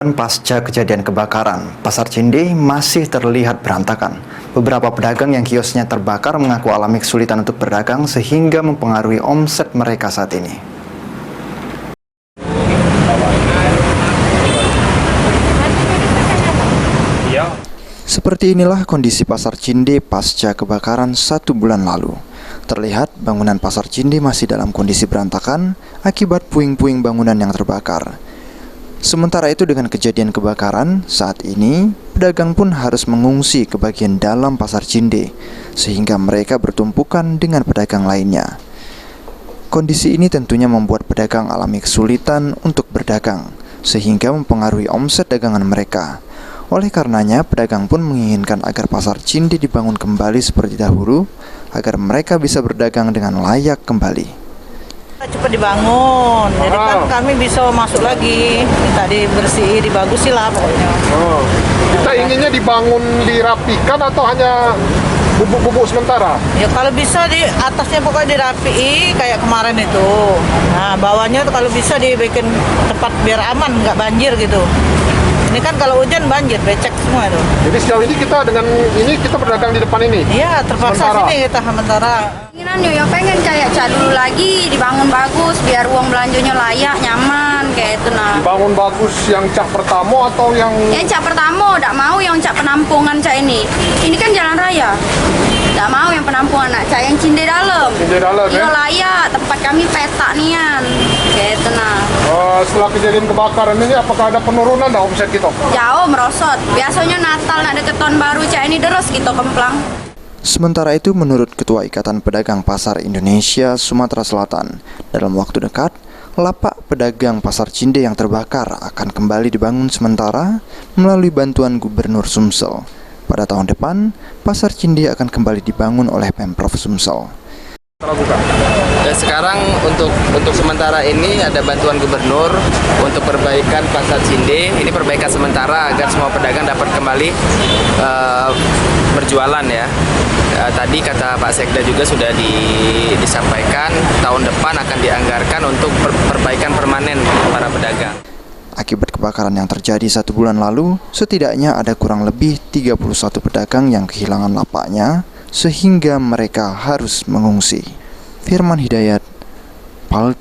Pasca kejadian kebakaran, Pasar Cinde masih terlihat berantakan. Beberapa pedagang yang kiosnya terbakar mengaku alami kesulitan untuk berdagang sehingga mempengaruhi omset mereka saat ini. Seperti inilah kondisi Pasar Cinde pasca kebakaran 1 bulan lalu. Terlihat bangunan Pasar Cinde masih dalam kondisi berantakan akibat puing-puing bangunan yang terbakar. Sementara itu dengan kejadian kebakaran, saat ini pedagang pun harus mengungsi ke bagian dalam Pasar Cinde, sehingga mereka bertumpukan dengan pedagang lainnya. Kondisi ini tentunya membuat pedagang alami kesulitan untuk berdagang, sehingga mempengaruhi omset dagangan mereka. Oleh karenanya, pedagang pun menginginkan agar Pasar Cinde dibangun kembali seperti dahulu, agar mereka bisa berdagang dengan layak kembali. Cepat dibangun, jadi kan kami bisa masuk lagi, minta dibersih, dibagusin lah pokoknya. Kita inginnya dibangun, dirapikan atau hanya bubuk-bubuk sementara? Ya kalau bisa di atasnya pokoknya dirapi kayak kemarin itu. Nah bawahnya tuh kalau bisa dibikin tempat biar aman, nggak banjir gitu. Ini kan kalau hujan banjir, becek semua itu. Jadi sejauh ini kita dengan ini kita berdagang di depan ini? Iya, terpaksa sementara. sini kita sementara. Yang pengen kayak cat dulu lagi, dibangun bagus, biar uang belanjanya layak, nyaman, kayak itu nah. Dibangun bagus yang cat pertama atau yang... Yang cat pertama, tidak mau yang cat penampungan cat ini. Ini kan jalan raya. Tidak mau yang penampungan, nak cat yang Cinde dalam. Cinde dalam, iya layak, tempat kami petak nian, kayak itu nah. Setelah kejadian kebakaran ini, apakah ada penurunan dah omset kita? Jauh merosot. Biasanya Natal nak deket tahun baru cat ini deres gitu kemplang. Sementara itu, menurut Ketua Ikatan Pedagang Pasar Indonesia Sumatera Selatan, dalam waktu dekat, lapak pedagang Pasar Cinde yang terbakar akan kembali dibangun sementara melalui bantuan Gubernur Sumsel. Pada tahun depan, Pasar Cinde akan kembali dibangun oleh Pemprov Sumsel. Dan sekarang untuk sementara ini ada bantuan gubernur untuk perbaikan Pasar Cinde. Ini perbaikan sementara agar semua pedagang dapat kembali berjualan ya. Tadi kata Pak Sekda juga sudah disampaikan tahun depan akan dianggarkan untuk perbaikan permanen para pedagang. Akibat kebakaran yang terjadi 1 bulan lalu, setidaknya ada kurang lebih 31 pedagang yang kehilangan lapaknya sehingga mereka harus mengungsi. Firman Hidayat, PAL